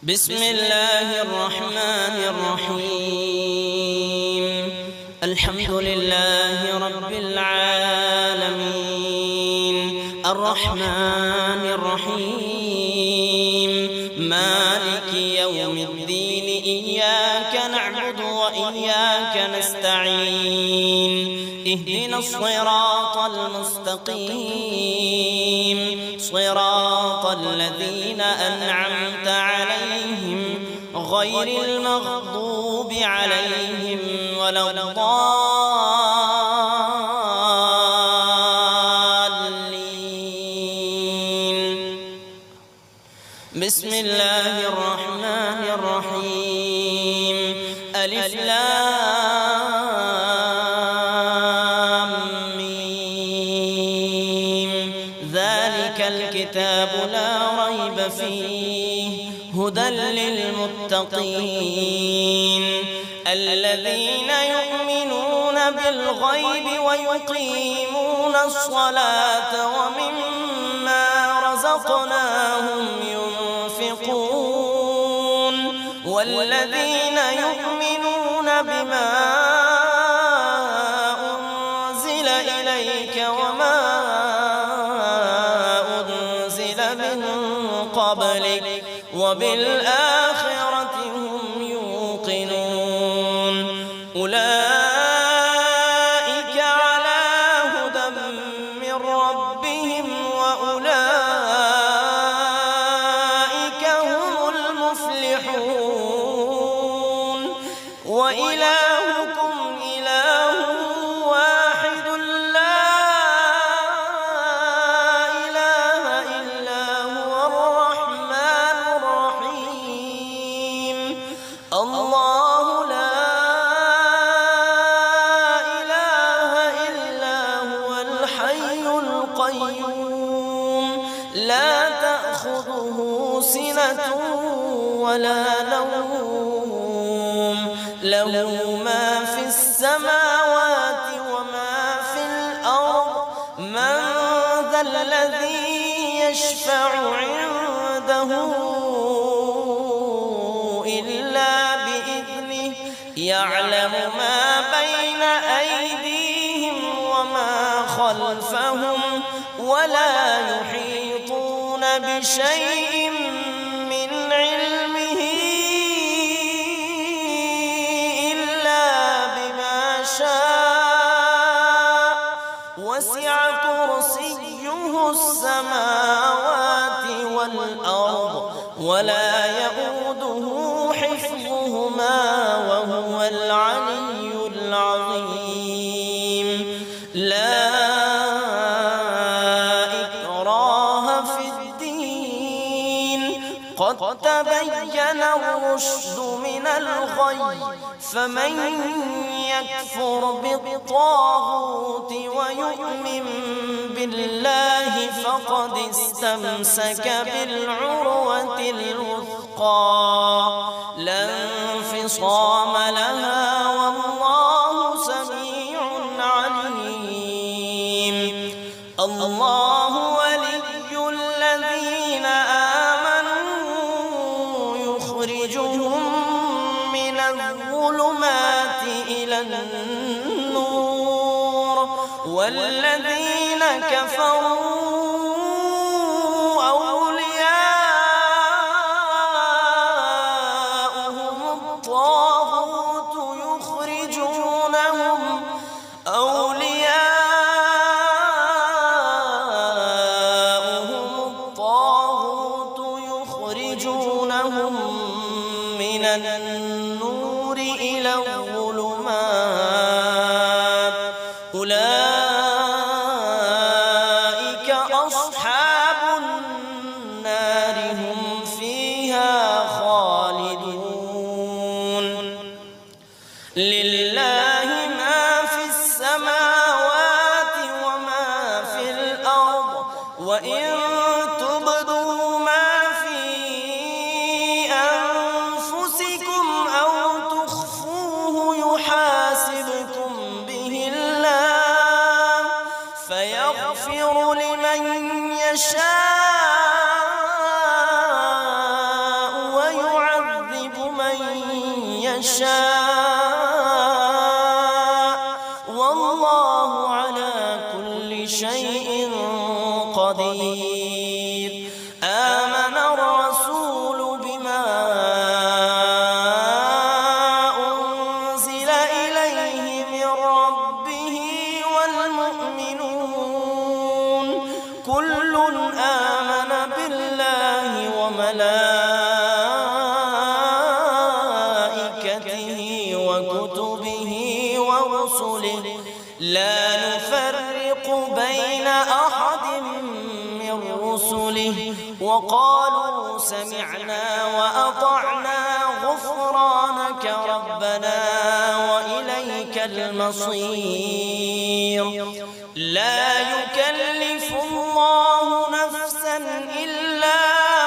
بسم الله الرحمن الرحيم. الحمد لله رب العالمين، الرحمن الرحيم، مالك يوم الدين، إياك نعبد وإياك نستعين، اهدنا الصراط المستقيم، صراط الذين أنعمت عليهم غير المغضوب عليهم ولا الضالين. بسم الله الرحمن الرحيم. ألف لام ميم. ذلك الكتاب لا ريب فيه هدى للمتقين الذين يؤمنون بالغيب ويقيمون الصلاة ومما رزقناهم ينفقون والذين يؤمنون بما أنزل إليك وما أنزل من قبلك وبالآخرة هم يوقنون أولئك على هدى من ربهم وأولئك هم المفلحون. وإلهكم إله واحد لا إله إلا هو الرحمن الرحيم. الله لا إله إلا هو الحي القيوم لا تأخذه سنة ولا نوم له ما في السماوات وما في الأرض من ذا الذي يشفع عنده إلا بإذنه يعلم ما بين أيديهم وما خلفهم ولا يحيطون بشيء من علمه إلا بما شاء وسع كرسيه السماوات والأرض ولا يؤوده حفظهما وهو العلي العظيم. لا إكراه في الدين قد تبين الرشد من الغي فمن يكفر بالطاغوت ويؤمن بالله فقد استمسك بالعروة الوثقى لا انفصام لها والله سميع عليم. الله ولي الذين آمنوا يخرجهم من الظلمات إلى النور والذين كفروا أولياؤهم الطاغوت يخرجونهم من النور إلى الظلمات أولئك أصحاب النار هم فيها خالدون. لله ما في السماوات وما في الأرض وإن تبدوا ما في أنفسكم أو تخفوه يحاسبكم به الله فيغفر لمن يشاء ويعذب من يشاء والله على كل شيء قدير. آمن الرسول بما أنزل إليه من ربه والمؤمنون كل آمن بالله وملائكته وكتبه ورسله لا نفرق بين أحد من رسله وقالوا سمعنا وأطعنا غفرانك ربنا وإليك المصير. لا يكلف الله نفسا إلا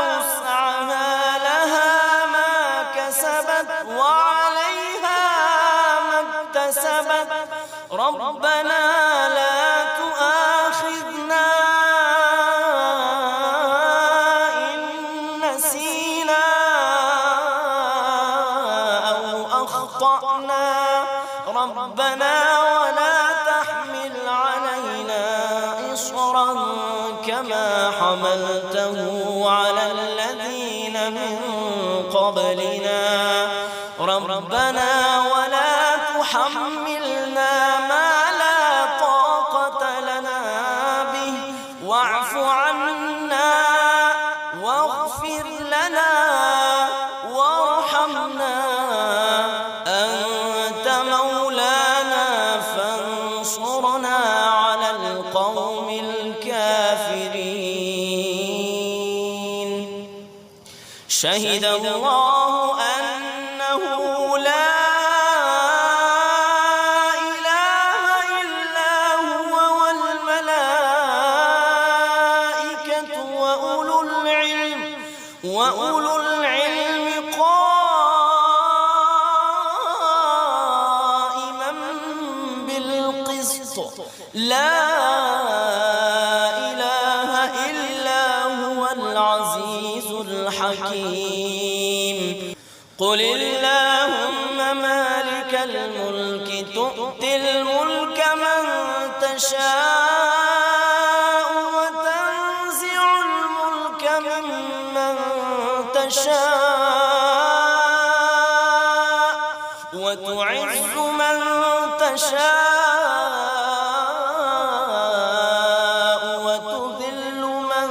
وسعها لها ما كسبت وعليها ما اكتسبت ربنا لا تؤاخذنا إن نسينا أو أخطأنا ربنا ولا تحمل علينا إصرا كما حملته على الذين من قبلنا ربنا ولا تحملنا ما لا طاقة لنا به واعف عنا واغفر لنا وارحمنا أنت مولانا فانصرنا على القوم الكافرين. شهد الله أنه لا إله إلا هو والملائكة وأولو العلم قائما بالقسط لا إله إلا هو العزيز الحكيم. قل اللهم مالك الملك تؤتي الملك من تشاء وتنزع الملك ممن تشاء وتعز من تشاء وتذل من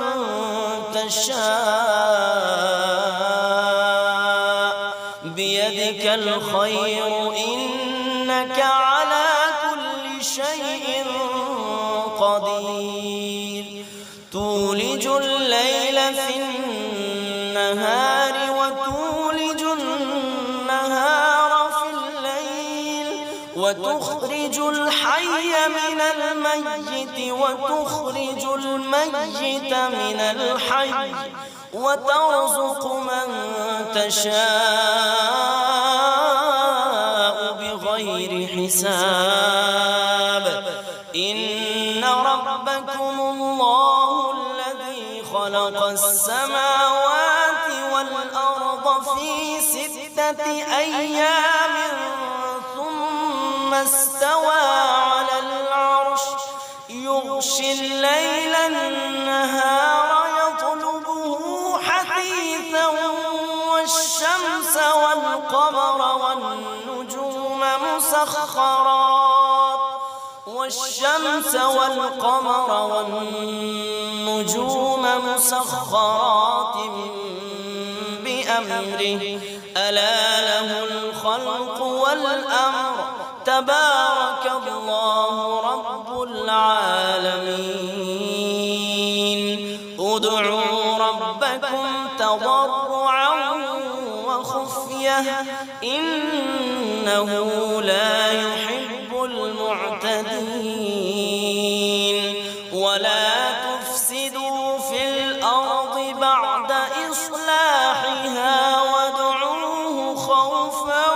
تشاء بيدك الخير إنك على كل شيء قدير. تولج الليل في النهار وتولج النهار في الليل وتخرج الحي من الميت وتخرج الميت من الحي وترزق من تشاء بغير حساب. إن ربكم الله الذي خلق السماوات والأرض في 6 أيام ثم استوى على العرش يغشي الليل النهار يطلبه حثيثا والشمس والقمر والنجوم مسخرات بأمره ألا له الخلق والأمر تبارك الله رب العالمين. ادعوا ربكم تضرعا وخفية إنه لا يحب المعتدين. ولا تفسدوا في الأرض بعد إصلاحها وادعوه خوفا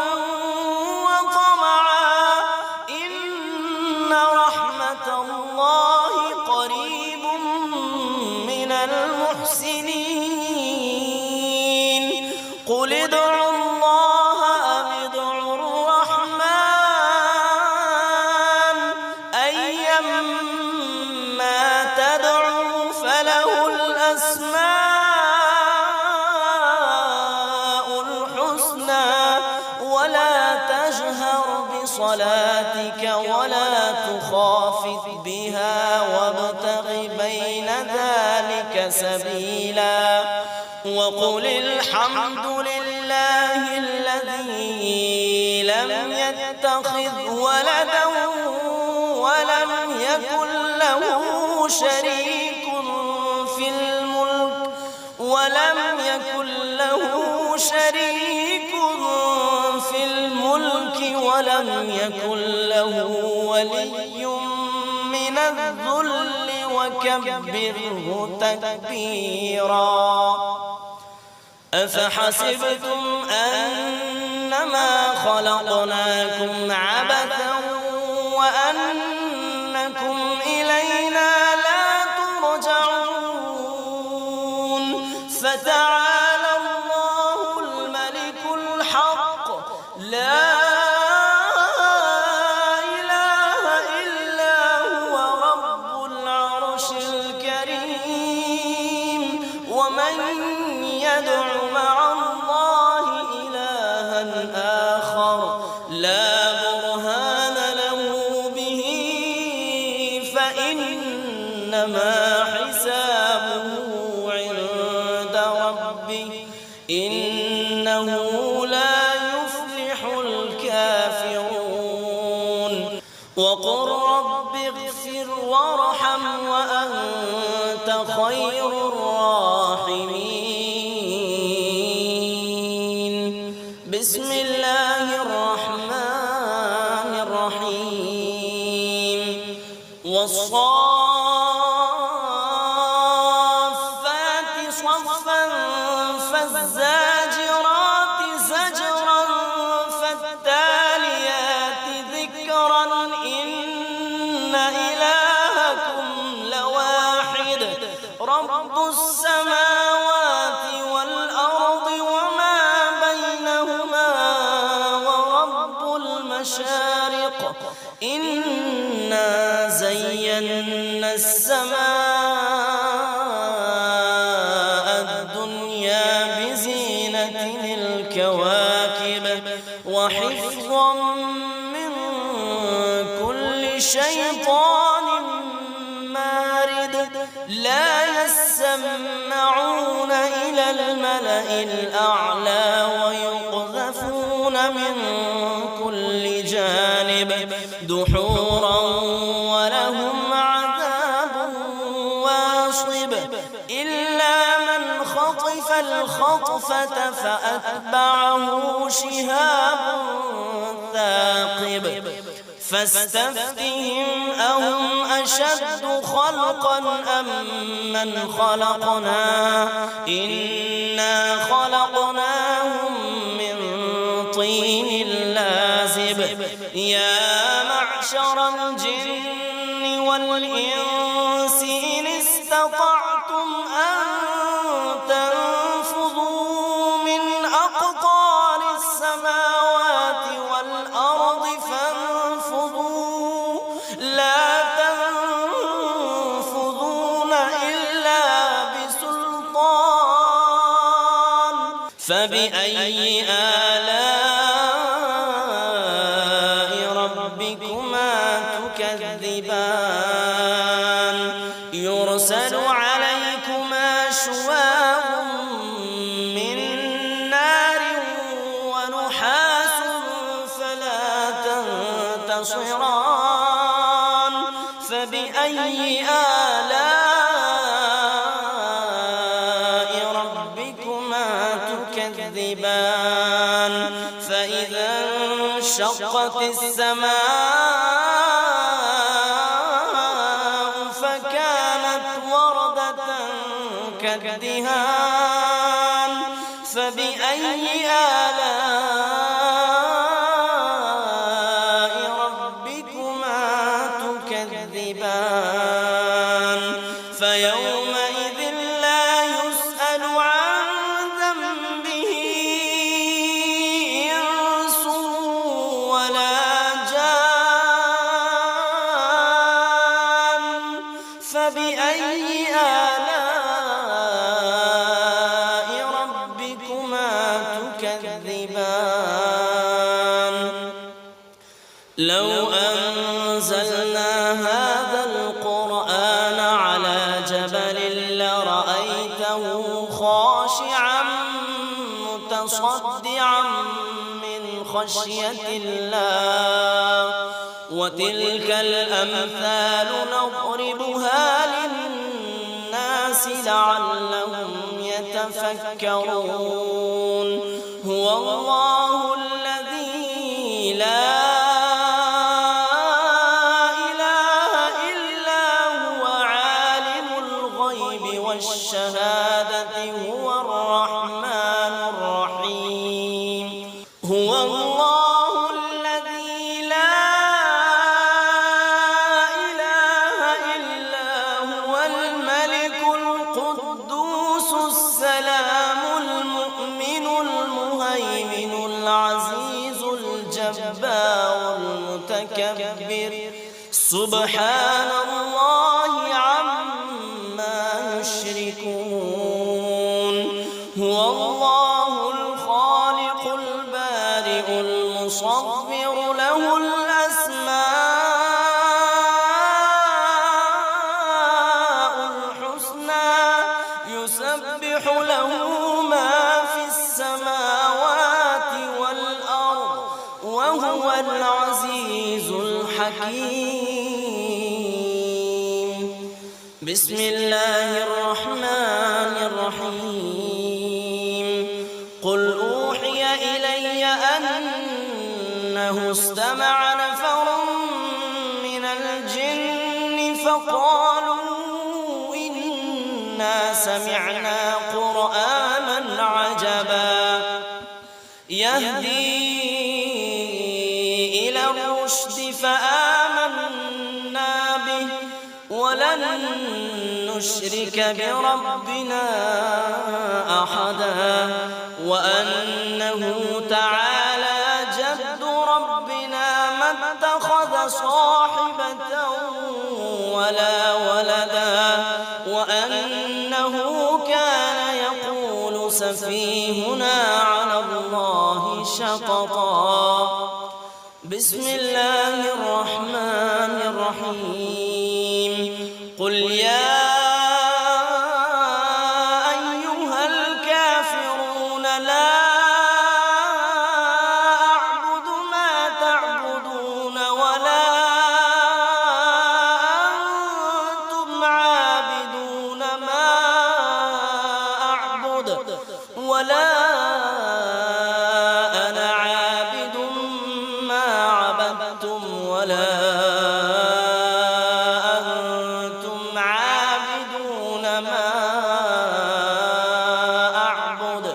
وطمعا إن رحمة الله قريب من المحسنين. قل ادعوا الله أو ادعوا الرحمن أيما تدعوا فله الأسماء الحسنى ولا تجهر بصلاتك ولا تخافت بها وابتغ بين ذلك سبيلا وقل الحمد لله الذي لم يتخذ ولدا ولم يكن له شريك في الملك ولم يكن له ولي من الذل وكبره تكبيرا أفحسبتم أنما خلقناكم عبثا وأنكم إلينا لا ترجعون فتعالى الله الملك الحق لا إله إلا هو رب العرش الكريم ومن يدع مع الله إلها آخر لا برهان له به فإنما حسابه عند ربه إنه لا يفلح الكافرون وقل رب اغفر وارحم وأنت خير الراحمين بسم الله الرحمن الرحيم والصافات صفا فالزاجرات زجرا فالتاليات ذكرا إن إلهكم لواحد رب السماوات والأرض وما بينهما ورب المشارق إنا زينا السماء الدنيا بزينة الكواكب وحفظا من كل شيطان مارد لا يسمعون إلى الملأ الأعلى ويقذفون من كل جانب دحورا ولهم عذاب واصب إلا من خطف الخطفة فأتبعه شهاب ثاقب فاستفتهم أهم أشد خلقا أم من خلقنا إنا خلقناهم من طين لازب يا معشر الجن والإنس إن استطعتم أن تنفذوا من أقطار السماوات والأرض فانفذوا لا تنفذون إلا بسلطان فبأي آلاء ربكما تكذبان يرسل عليكما شواظ من نار ونحاس فلا تنتصران فبأي آلاء ربكما تكذبان فإذا انشقت السماء فكانت وردة كالدهان فبأي آلاء ربكما تكذبان فيومئذ لا يسأل عن ذنبه ربكما تكذبان لو أنزلنا هذا القرآن على جبل لرأيته خاشعا متصدعا من خشية الله وتلك الأمثال نضربها للناس لعلهم يتفكرون هو الله الذي لا إله إلا هو عالم الغيب والشهادة هو الرحمن الرحيم هو الله الذي لا إله إلا هو الملك القدوس السلام المؤمن المهيمن العزيز الجبار المتكبر سبحان الله عما يشركون هو الله الخالق البارئ المصور له الأسماء الحسنى يسبح له ما في السماوات والأرض وهو العزيز الحكيم بسم الله الرحمن الرحيم قل أوحي إلي أنه استمع نفر من الجن فقالوا إنا سمعنا قرآنا عجبا يهدي إلى الرشد فآمنا به ولن نشرك بربنا أحدا وأنه تعالى جد ربنا ما اتخذ صاحبة ولا ولدا وأنه كان يقول سفيهنا على الله شططا بسم الله الرحمن الرحيم قل يا أيها الكافرون لا أعبد ما تعبدون ولا أنتم عابدون ما أعبد ولا أنا عابد ما عبدتم ولا أنتم عابدون ما أعبد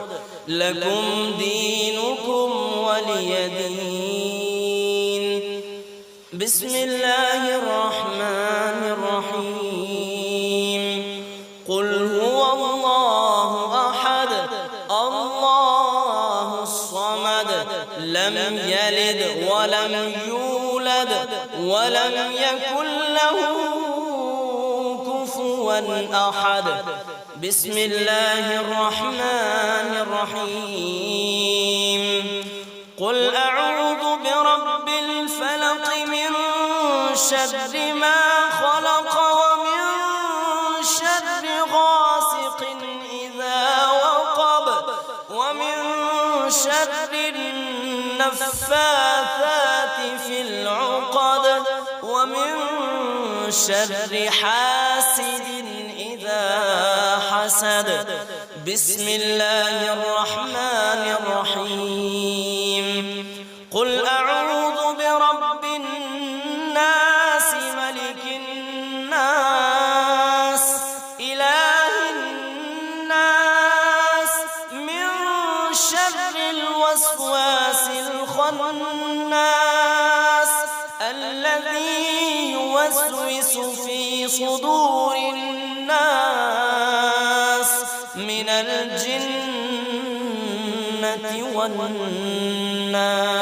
لكم دينكم ولي دين بسم الله الرحمن الرحيم قل هو الله أحد الله الصمد لم يلد ولم يولد ولم يكن له كفوا أحد بسم الله الرحمن الرحيم قل أعوذ برب الفلق من شر ما خلق ومن شر غاسق إذا وقب ومن شر النفاثات في العقد ومن شر حاسد إذا حسد بسم الله الرحمن الرحيم قل أعوذ برب الناس ملك الناس إله الناس من شر الوسواس الخناس الذي يوسوس في صدور الناس من الجنة والناس